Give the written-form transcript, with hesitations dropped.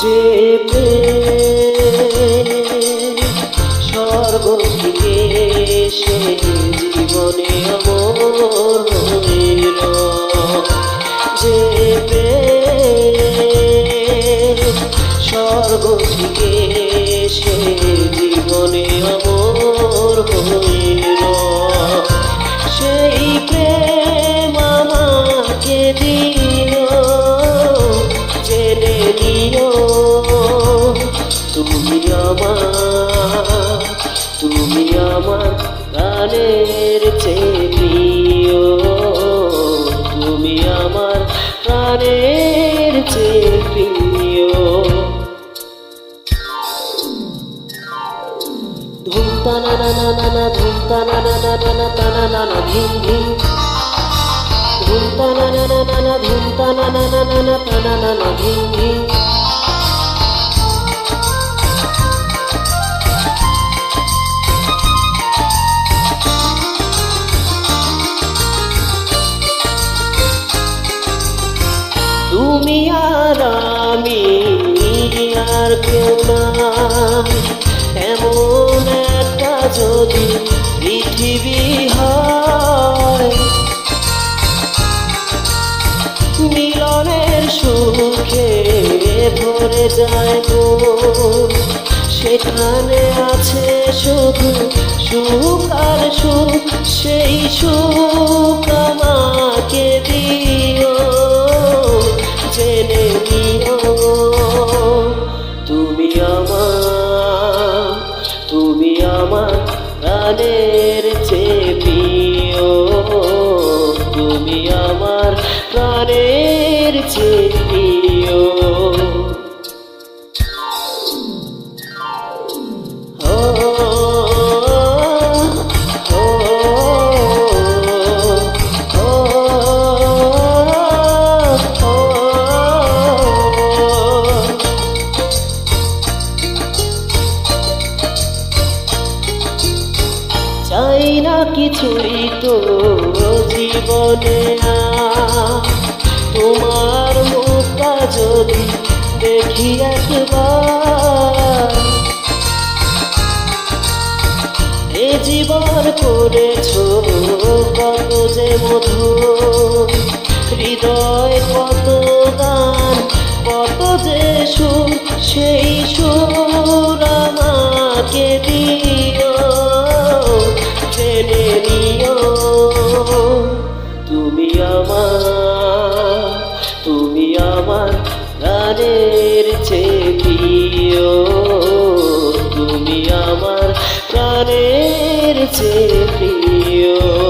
যে স্বর্গ থেকে সে জীবনে অমর হইল, যে স্বর্গ থেকে সে জীবনে অমর হইল, সেই প্রেম আমাকে দিও, জেনে নিও তুমি আমার প্রাণের চেয়ে প্রিয়, তুমি আমার প্রাণের চেয়ে প্রিয়। ধুম তানা না না না না, ধুম তানা না না না না, তানা না না ধিম ধিম, ধুম তানা না না না না, ধুম তানা না না না না, তানা না না ধিম ধিম। তুমি আর আমি আর কেউ না, এমন একটা যদি পৃথিবী হয়, মিলনের সুখে ভরে যায় মন, সেখানে আছে শুধু সুখ আর সুখ, সেই সুখ আমাকে দিও, জেনে নিও তুমি আমার প্রাণের চেয়ে প্রিয়, তুমি আমার প্রাণের চেয়ে প্রিয়। চাই না কিছুই তো জীবনে, তোমার মুখটা যদি দেখি একবার, এ জীবন করেছো কত যে মধুর, হৃদয় কত গান কত যে সুর, সেই সুর আমাকে দিও, জেনে নিও তুমি আমার প্রাণের চেয়ে প্রিয়, তুমি আমার প্রাণের চেয়ে প্রিয়।